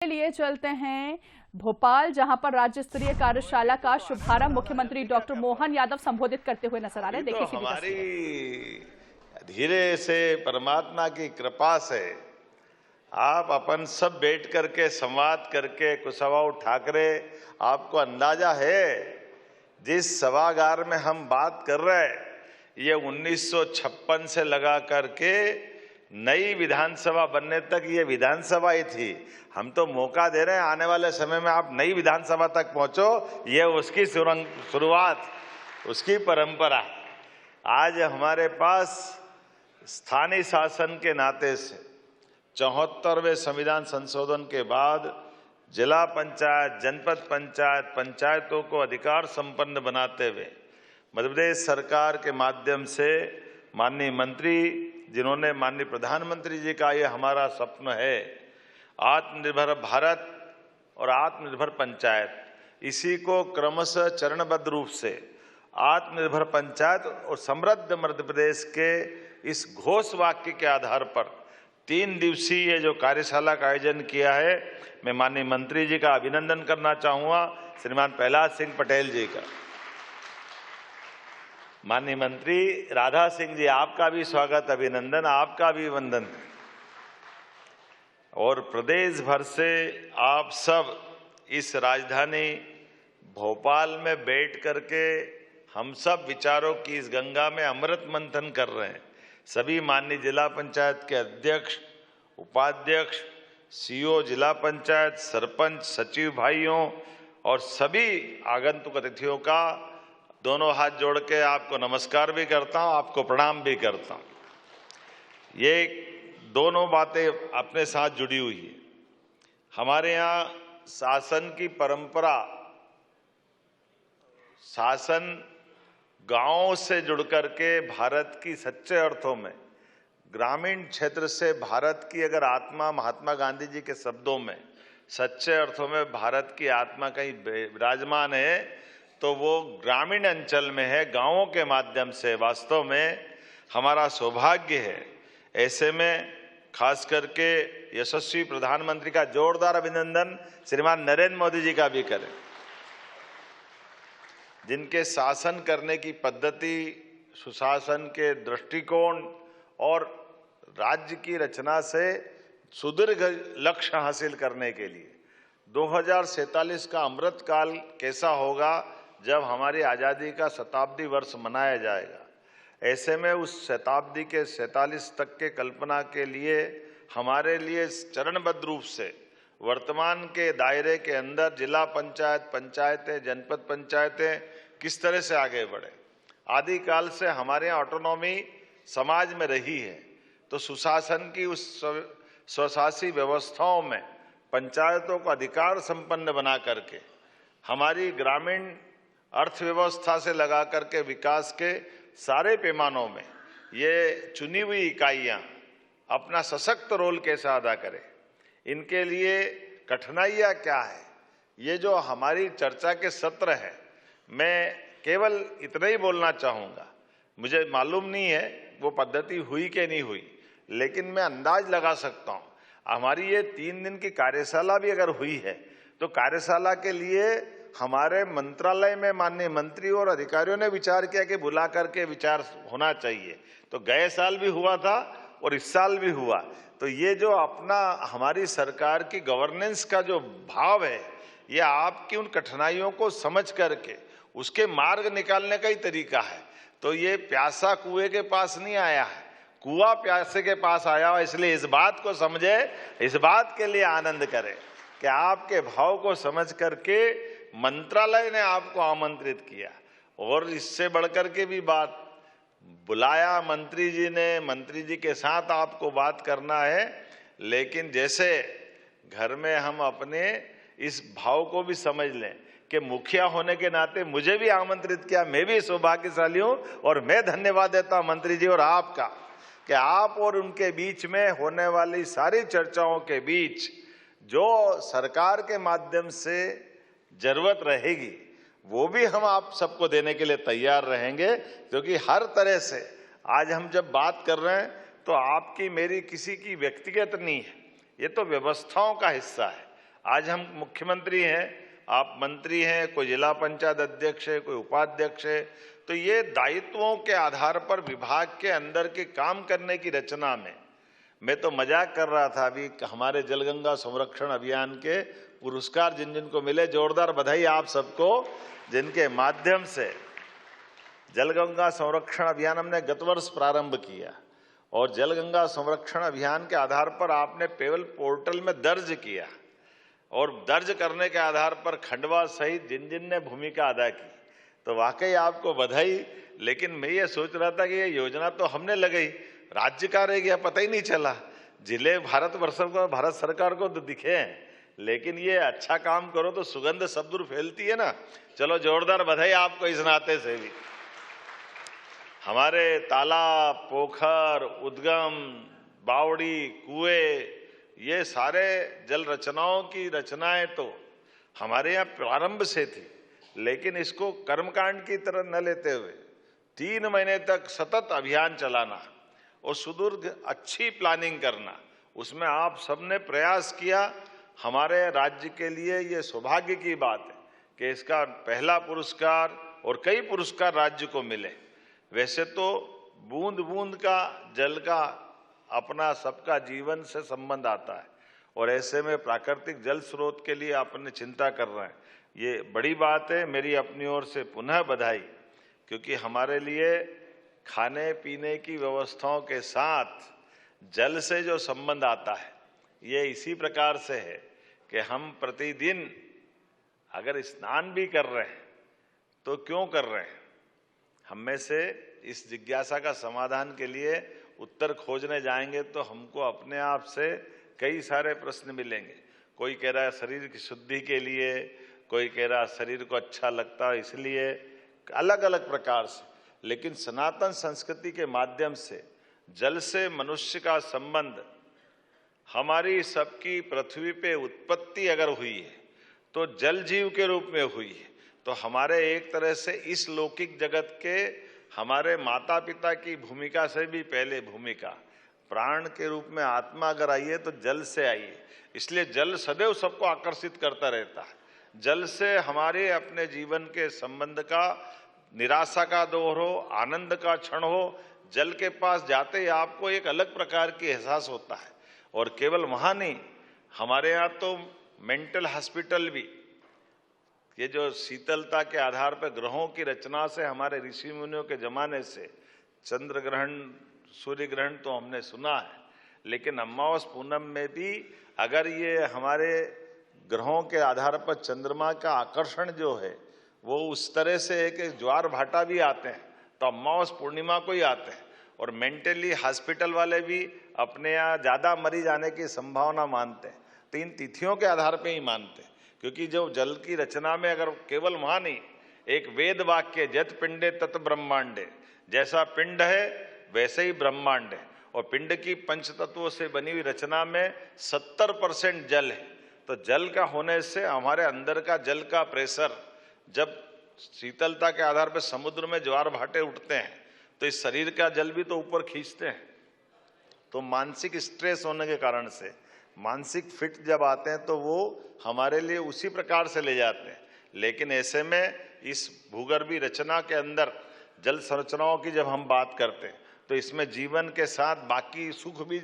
के लिए चलते हैं भोपाल, जहां पर राज्य स्तरीय कार्यशाला का शुभारंभ मुख्यमंत्री डॉक्टर मोहन यादव संबोधित करते हुए नजर आ रहे हैं। देखिए सीधी हमारी तस्वीर। धीरे से परमात्मा की कृपा से आप अपन सब बैठ करके संवाद करके कुशवाहा ठाकरे, आपको अंदाजा है जिस सभागार में हम बात कर रहे हैं ये 1956 से लगा करके नई विधानसभा बनने तक ये विधानसभा ही थी। हम तो मौका दे रहे हैं आने वाले समय में आप नई विधानसभा तक पहुंचो, ये उसकी शुरुआत, उसकी परंपरा। आज हमारे पास स्थानीय शासन के नाते से 74वें संविधान संशोधन के बाद जिला पंचायत, जनपद पंचायत, पंचायतों को अधिकार संपन्न बनाते हुए मध्य प्रदेश सरकार के माध्यम से माननीय मंत्री, जिन्होंने माननीय प्रधानमंत्री जी का ये हमारा स्वप्न है आत्मनिर्भर भारत और आत्मनिर्भर पंचायत, इसी को क्रमशः चरणबद्ध रूप से आत्मनिर्भर पंचायत और समृद्ध मध्य प्रदेश के इस घोष वाक्य के आधार पर 3 दिवसीय जो कार्यशाला का आयोजन किया है, मैं माननीय मंत्री जी का अभिनंदन करना चाहूंगा, श्रीमान प्रहलाद सिंह पटेल जी का। माननीय मंत्री राधा सिंह जी, आपका भी स्वागत, अभिनंदन, आपका भी वंदन। और प्रदेश भर से आप सब इस राजधानी भोपाल में बैठ करके हम सब विचारों की इस गंगा में अमृत मंथन कर रहे हैं। सभी माननीय जिला पंचायत के अध्यक्ष, उपाध्यक्ष, सीईओ जिला पंचायत, सरपंच, सचिव भाइयों और सभी आगंतुक अतिथियों का दोनों हाथ जोड़ के आपको नमस्कार भी करता हूं, आपको प्रणाम भी करता हूं। ये दोनों बातें अपने साथ जुड़ी हुई है। हमारे यहाँ शासन की परंपरा, शासन गांवों से जुड़ करके भारत की सच्चे अर्थों में, ग्रामीण क्षेत्र से भारत की अगर आत्मा, महात्मा गांधी जी के शब्दों में सच्चे अर्थों में भारत की आत्मा कहीं विराजमान है तो वो ग्रामीण अंचल में है, गांवों के माध्यम से। वास्तव में हमारा सौभाग्य है। ऐसे में खास करके यशस्वी प्रधानमंत्री का जोरदार अभिनंदन श्रीमान नरेंद्र मोदी जी का भी करें, जिनके शासन करने की पद्धति, सुशासन के दृष्टिकोण और राज्य की रचना से सुदीर्घ लक्ष्य हासिल करने के लिए 2047 का अमृत काल कैसा होगा जब हमारी आज़ादी का शताब्दी वर्ष मनाया जाएगा। ऐसे में उस शताब्दी के 47 तक के कल्पना के लिए हमारे लिए चरणबद्ध रूप से वर्तमान के दायरे के अंदर जिला पंचायत, पंचायतें, जनपद पंचायतें किस तरह से आगे बढ़े। आदिकाल से हमारे यहाँ ऑटोनॉमी समाज में रही है, तो सुशासन की उस स्वशासी व्यवस्थाओं में पंचायतों को अधिकार संपन्न बना करके हमारी ग्रामीण अर्थव्यवस्था से लगा करके विकास के सारे पैमानों में ये चुनी हुई इकाइयां अपना सशक्त रोल कैसे अदा करें, इनके लिए कठिनाइयां क्या है, ये जो हमारी चर्चा के सत्र है, मैं केवल इतना ही बोलना चाहूँगा। मुझे मालूम नहीं है वो पद्धति हुई कि नहीं हुई, लेकिन मैं अंदाज लगा सकता हूँ हमारी ये 3 दिन की कार्यशाला भी अगर हुई है तो कार्यशाला के लिए हमारे मंत्रालय में माननीय मंत्री और अधिकारियों ने विचार किया कि बुला करके विचार होना चाहिए। तो गए साल भी हुआ था और इस साल भी हुआ। तो ये जो अपना हमारी सरकार की गवर्नेंस का जो भाव है, ये आपकी उन कठिनाइयों को समझ करके उसके मार्ग निकालने का ही तरीका है। तो ये प्यासा कुएं के पास नहीं आया है, कुआं प्यासे के पास आया हो। इसलिए इस बात को समझे, इस बात के लिए आनंद करें कि आपके भाव को समझ करके मंत्रालय ने आपको आमंत्रित किया। और इससे बढ़कर के भी बात बुलाया मंत्री जी ने, मंत्री जी के साथ आपको बात करना है। लेकिन जैसे घर में हम अपने इस भाव को भी समझ लें कि मुखिया होने के नाते मुझे भी आमंत्रित किया, मैं भी सौभाग्यशाली हूं। और मैं धन्यवाद देता हूं मंत्री जी और आपका कि आप और उनके बीच में होने वाली सारी चर्चाओं के बीच जो सरकार के माध्यम से जरूरत रहेगी वो भी हम आप सबको देने के लिए तैयार रहेंगे, क्योंकि हर तरह से आज हम जब बात कर रहे हैं तो आपकी मेरी किसी की व्यक्तिगत नहीं है, ये तो व्यवस्थाओं का हिस्सा है। आज हम मुख्यमंत्री हैं, आप मंत्री हैं, कोई जिला पंचायत अध्यक्ष है, कोई उपाध्यक्ष है, तो ये दायित्वों के आधार पर विभाग के अंदर के काम करने की रचना में, मैं तो मजाक कर रहा था अभी, हमारे जलगंगा संरक्षण अभियान के पुरस्कार जिन जिन को मिले, जोरदार बधाई आप सबको, जिनके माध्यम से जलगंगा संरक्षण अभियान हमने गत वर्ष प्रारंभ किया और जलगंगा संरक्षण अभियान के आधार पर आपने पेवल पोर्टल में दर्ज किया और दर्ज करने के आधार पर खंडवा सहित जिन जिन ने भूमिका अदा की, तो वाकई आपको बधाई। लेकिन मैं ये सोच रहा था कि ये योजना तो हमने लगाई, राज्य का रह गया, पता ही नहीं चला। जिले भारत सरकार को तो दिखे हैं, लेकिन ये अच्छा काम करो तो सुगंध सब दूर फैलती है ना। चलो जोरदार बधाई आपको इस नाते से भी। हमारे तालाब, पोखर, उद्गम, बावड़ी, कुएं, ये सारे जल रचनाओं की रचनाएं तो हमारे यहाँ प्रारंभ से थी, लेकिन इसको कर्मकांड की तरह न लेते हुए 3 महीने तक सतत अभियान चलाना और सुदूर अच्छी प्लानिंग करना, उसमें आप सबने प्रयास किया। हमारे राज्य के लिए ये सौभाग्य की बात है कि इसका पहला पुरस्कार और कई पुरस्कार राज्य को मिले। वैसे तो बूंद बूंद का जल का अपना सबका जीवन से संबंध आता है और ऐसे में प्राकृतिक जल स्रोत के लिए अपने चिंता कर रहे हैं, ये बड़ी बात है। मेरी अपनी ओर से पुनः बधाई, क्योंकि हमारे लिए खाने पीने की व्यवस्थाओं के साथ जल से जो संबंध आता है, ये इसी प्रकार से है कि हम प्रतिदिन अगर स्नान भी कर रहे हैं तो क्यों कर रहे हैं। हम में से इस जिज्ञासा का समाधान के लिए उत्तर खोजने जाएंगे तो हमको अपने आप से कई सारे प्रश्न मिलेंगे। कोई कह रहा है शरीर की शुद्धि के लिए, कोई कह रहा है शरीर को अच्छा लगता है इसलिए, अलग अलग प्रकार से। लेकिन सनातन संस्कृति के माध्यम से जल से मनुष्य का संबंध, हमारी सबकी पृथ्वी पे उत्पत्ति अगर हुई है तो जल जीव के रूप में हुई है। तो हमारे एक तरह से इस लौकिक जगत के हमारे माता पिता की भूमिका से भी पहले भूमिका प्राण के रूप में आत्मा अगर आई है तो जल से आई है। इसलिए जल सदैव सबको आकर्षित करता रहता है। जल से हमारे अपने जीवन के संबंध का, निराशा का दौर हो, आनंद का क्षण हो, जल के पास जाते ही आपको एक अलग प्रकार की एहसास होता है। और केवल वहाँ नहीं, हमारे यहाँ तो मेंटल हॉस्पिटल भी, ये जो शीतलता के आधार पर ग्रहों की रचना से हमारे ऋषि मुनियों के जमाने से चंद्र ग्रहण, सूर्य ग्रहण तो हमने सुना है, लेकिन अमावस पूनम में भी अगर ये हमारे ग्रहों के आधार पर चंद्रमा का आकर्षण जो है वो उस तरह से है कि ज्वार भाटा भी आते हैं तो अमावस पूर्णिमा को ही आते हैं। और मेंटली हॉस्पिटल वाले भी अपने यहाँ ज़्यादा मरीज आने की संभावना मानते हैं, तो इन तिथियों के आधार पर ही मानते हैं। क्योंकि जो जल की रचना में अगर केवल वहाँ नहीं, एक वेद वाक्य जत पिंडे तत ब्रह्मांडे, जैसा पिंड है वैसे ही ब्रह्मांड है। और पिंड की पंच तत्वों से बनी हुई रचना में 70% जल है। तो जल का होने से हमारे अंदर का जल का प्रेशर, जब शीतलता के आधार पर समुद्र में ज्वार भाटे उठते हैं तो इस शरीर का जल भी तो ऊपर खींचते हैं। तो मानसिक स्ट्रेस होने के कारण से मानसिक फिट जब आते हैं तो वो हमारे लिए उसी प्रकार से ले जाते हैं। लेकिन ऐसे में इस भूगर्भीय रचना के अंदर जल संरचनाओं की जब हम बात करते हैं तो इसमें जीवन के साथ बाकी सुख भी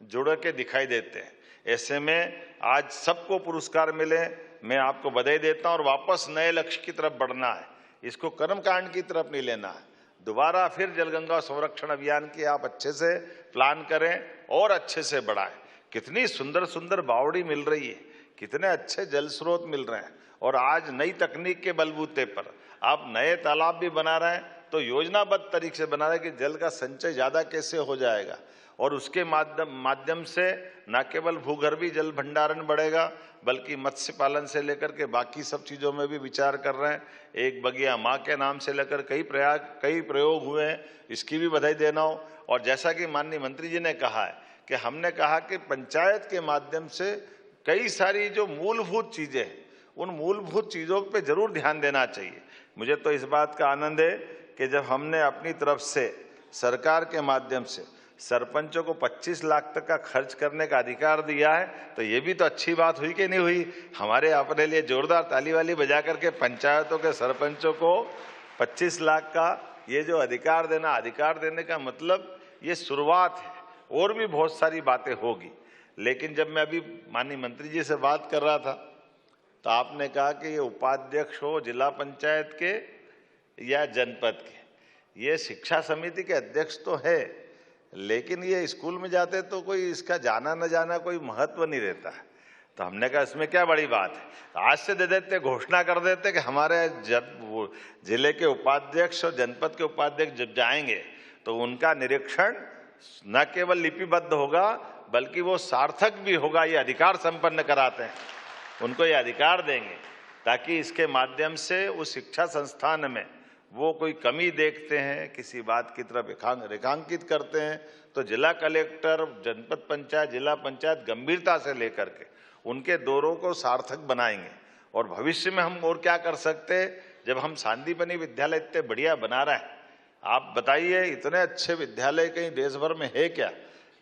जुड़ के दिखाई देते हैं। ऐसे में आज सबको पुरस्कार मिले, मैं आपको बधाई देता हूं। और वापस नए लक्ष्य की तरफ बढ़ना है, इसको कर्मकांड की तरफ नहीं लेना है। दोबारा फिर जलगंगा संरक्षण अभियान की आप अच्छे से प्लान करें और अच्छे से बढ़ाएं। कितनी सुंदर सुंदर बावड़ी मिल रही है, कितने अच्छे जल स्रोत मिल रहे हैं। और आज नई तकनीक के बलबूते पर आप नए तालाब भी बना रहे हैं तो योजनाबद्ध तरीके से बना रहे हैं कि जल का संचय ज़्यादा कैसे हो जाएगा। और उसके माध्यम से न केवल भूगर्भीय जल भंडारण बढ़ेगा बल्कि मत्स्य पालन से लेकर के बाकी सब चीज़ों में भी विचार कर रहे हैं। एक बगिया माँ के नाम से लेकर कई प्रयोग हुए हैं, इसकी भी बधाई देना हो। और जैसा कि माननीय मंत्री जी ने कहा है कि हमने कहा कि पंचायत के माध्यम से कई सारी जो मूलभूत चीज़ें हैं उन मूलभूत चीज़ों पे जरूर ध्यान देना चाहिए। मुझे तो इस बात का आनंद है कि जब हमने अपनी तरफ से सरकार के माध्यम से सरपंचों को 25 लाख तक का खर्च करने का अधिकार दिया है, तो ये भी तो अच्छी बात हुई कि नहीं हुई। हमारे अपने लिए जोरदार ताली वाली बजा करके पंचायतों के सरपंचों को 25 लाख का ये जो अधिकार देने का मतलब ये शुरुआत है, और भी बहुत सारी बातें होगी। लेकिन जब मैं अभी माननीय मंत्री जी से बात कर रहा था तो आपने कहा कि ये उपाध्यक्ष हो जिला पंचायत के या जनपद के, ये शिक्षा समिति के अध्यक्ष तो है, लेकिन ये स्कूल में जाते तो कोई इसका जाना न जाना कोई महत्व नहीं रहता है। तो हमने कहा इसमें क्या बड़ी बात है, तो आज से दे देते, घोषणा कर देते कि हमारे जिले के उपाध्यक्ष और जनपद के उपाध्यक्ष जब जाएंगे तो उनका निरीक्षण न केवल लिपिबद्ध होगा बल्कि वो सार्थक भी होगा। ये अधिकार संपन्न कराते हैं, उनको ये अधिकार देंगे ताकि इसके माध्यम से उस शिक्षा संस्थान में वो कोई कमी देखते हैं, किसी बात की तरफ रेखांकित करते हैं, तो जिला कलेक्टर, जनपद पंचायत, जिला पंचायत गंभीरता से लेकर के उनके दौरों को सार्थक बनाएंगे। और भविष्य में हम और क्या कर सकते हैं, जब हम सांदीपनि विद्यालय इतने बढ़िया बना रहे हैं, आप बताइए इतने अच्छे विद्यालय कहीं देश भर में है क्या?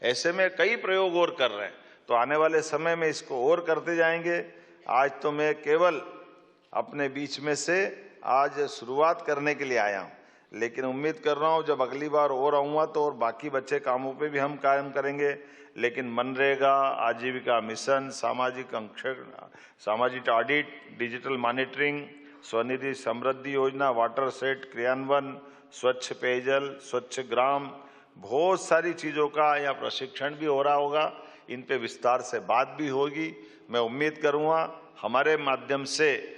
ऐसे में कई प्रयोग और कर रहे हैं, तो आने वाले समय में इसको और करते जाएंगे। आज तो मैं केवल अपने बीच में से आज शुरुआत करने के लिए आया हूँ, लेकिन उम्मीद कर रहा हूँ जब अगली बार और आऊँगा तो और बाकी बच्चे कामों पे भी हम कायम करेंगे। लेकिन मनरेगा, आजीविका मिशन, सामाजिक ऑडिट, डिजिटल मॉनिटरिंग, स्वनिधि समृद्धि योजना, वाटर सेट क्रियान्वयन, स्वच्छ पेयजल, स्वच्छ ग्राम, बहुत सारी चीज़ों का यहाँ प्रशिक्षण भी हो रहा होगा। इन पे विस्तार से बात भी होगी। मैं उम्मीद करूँगा हमारे माध्यम से,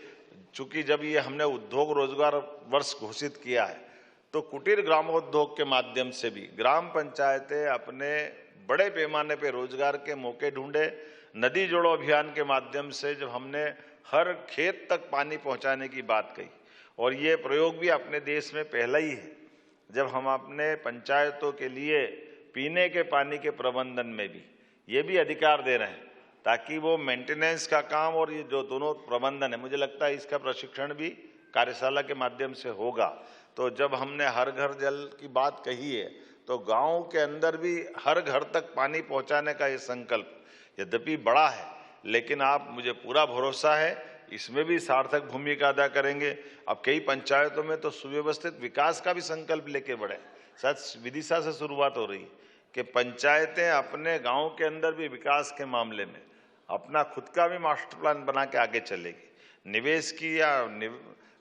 चूंकि जब ये हमने उद्योग रोजगार वर्ष घोषित किया है तो कुटीर ग्रामोद्योग के माध्यम से भी ग्राम पंचायतें अपने बड़े पैमाने पे रोजगार के मौके ढूंढे। नदी जोड़ो अभियान के माध्यम से जब हमने हर खेत तक पानी पहुंचाने की बात कही, और ये प्रयोग भी अपने देश में पहला ही है जब हम अपने पंचायतों के लिए पीने के पानी के प्रबंधन में भी ये भी अधिकार दे रहे हैं ताकि वो मेंटेनेंस का काम और ये जो दोनों प्रबंधन है, मुझे लगता है इसका प्रशिक्षण भी कार्यशाला के माध्यम से होगा। तो जब हमने हर घर जल की बात कही है तो गांव के अंदर भी हर घर तक पानी पहुंचाने का ये संकल्प यद्यपि बड़ा है, लेकिन आप, मुझे पूरा भरोसा है इसमें भी सार्थक भूमिका अदा करेंगे। अब कई पंचायतों में तो सुव्यवस्थित विकास का भी संकल्प लेके बढ़े। सच विदिशा से शुरुआत हो रही है कि पंचायतें अपने गांव के अंदर भी विकास के मामले में अपना खुद का भी मास्टर प्लान बना के आगे चलेगी। निवेश की या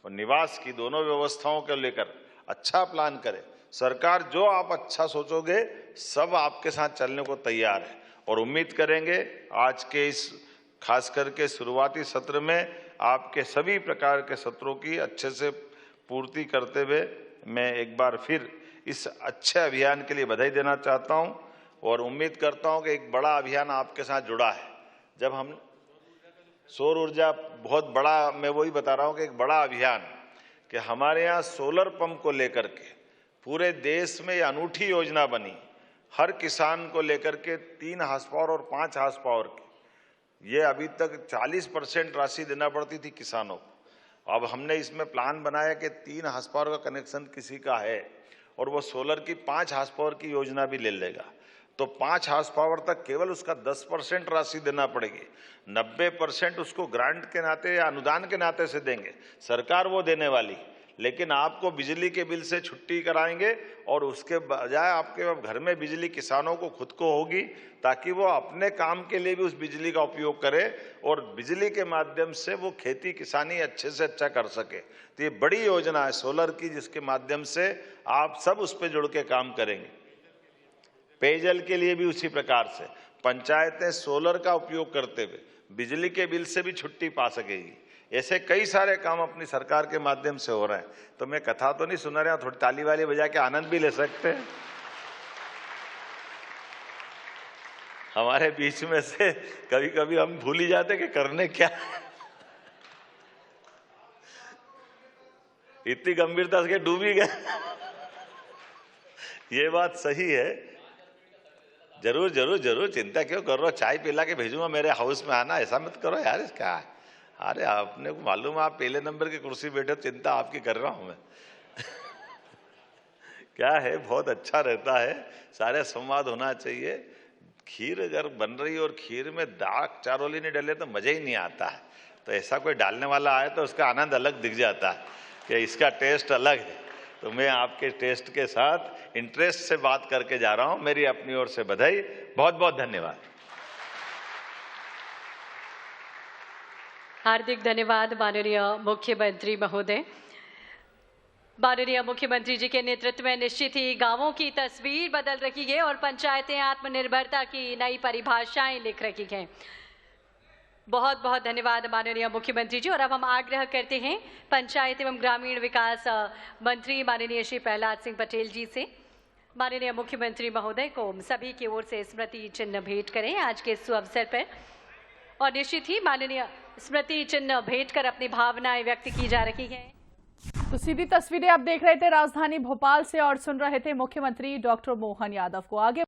निवास की दोनों व्यवस्थाओं को लेकर अच्छा प्लान करे। सरकार जो आप अच्छा सोचोगे सब आपके साथ चलने को तैयार है, और उम्मीद करेंगे आज के इस खास करके शुरुआती सत्र में आपके सभी प्रकार के सत्रों की अच्छे से पूर्ति करते हुए मैं एक बार फिर इस अच्छे अभियान के लिए बधाई देना चाहता हूं, और उम्मीद करता हूं कि एक बड़ा अभियान आपके साथ जुड़ा है। जब हम सौर ऊर्जा बहुत बड़ा, मैं वही बता रहा हूं कि एक बड़ा अभियान कि हमारे यहाँ सोलर पंप को लेकर के पूरे देश में ये अनूठी योजना बनी। हर किसान को लेकर के 3 हार्स पावर और 5 हार्स पावर की, ये अभी तक 40% राशि देना पड़ती थी किसानों को। अब हमने इसमें प्लान बनाया कि 3 हार्स पावर का कनेक्शन किसी का है और वो सोलर की 5 हार्स पावर की योजना भी ले लेगा, तो 5 हार्स पावर तक केवल उसका 10% राशि देना पड़ेगी। 90% उसको ग्रांट के नाते या अनुदान के नाते से देंगे, सरकार वो देने वाली। लेकिन आपको बिजली के बिल से छुट्टी कराएंगे और उसके बजाय आपके घर में बिजली किसानों को खुद को होगी, ताकि वो अपने काम के लिए भी उस बिजली का उपयोग करे और बिजली के माध्यम से वो खेती किसानी अच्छे से अच्छा कर सके। तो ये बड़ी योजना है सोलर की, जिसके माध्यम से आप सब उस पर जुड़ के काम करेंगे। पेयजल के लिए भी उसी प्रकार से पंचायतें सोलर का उपयोग करते हुए बिजली के बिल से भी छुट्टी पा सकेगी। ऐसे कई सारे काम अपनी सरकार के माध्यम से हो रहे हैं। तो मैं कथा तो नहीं सुना रहा, थोड़ी ताली वाली बजा के आनंद भी ले सकते हैं। हमारे बीच में से कभी कभी हम भूल ही जाते कि करने क्या है। इतनी गंभीरता से डूब ही गए। ये बात सही है, जरूर जरूर जरूर, चिंता क्यों कर रहे हो, चाय पिला के भेजूंगा मेरे हाउस में, आना, ऐसा मत करो यार। इसका अरे आपने को मालूम है आप पहले नंबर की कुर्सी बैठे, चिंता आपकी कर रहा हूं मैं। क्या है, बहुत अच्छा रहता है, सारे संवाद होना चाहिए। खीर अगर बन रही है और खीर में दाग चारोली नहीं डले तो मजा ही नहीं आता है। तो ऐसा कोई डालने वाला आए तो उसका आनंद अलग दिख जाता है कि इसका टेस्ट अलग है। तो मैं आपके टेस्ट के साथ इंटरेस्ट से बात करके जा रहा हूं। मेरी अपनी ओर से बधाई, बहुत बहुत धन्यवाद। हार्दिक धन्यवाद माननीय मुख्यमंत्री महोदय। माननीय मुख्यमंत्री जी के नेतृत्व में निश्चित ही गांवों की तस्वीर बदल रही है और पंचायतें आत्मनिर्भरता की नई परिभाषाएं लिख रही हैं। बहुत बहुत धन्यवाद माननीय मुख्यमंत्री जी। और अब हम आग्रह करते हैं पंचायत एवं ग्रामीण विकास मंत्री माननीय श्री प्रहलाद सिंह पटेल जी से, माननीय मुख्यमंत्री महोदय को सभी की ओर से स्मृति चिन्ह भेंट करें आज के इस अवसर पर। और निश्चित ही माननीय स्मृति चिन्ह भेंट कर अपनी भावनाएं व्यक्त की जा रही हैं। तो सीधी तस्वीरें आप देख रहे थे राजधानी भोपाल से और सुन रहे थे मुख्यमंत्री डॉक्टर मोहन यादव को। आगे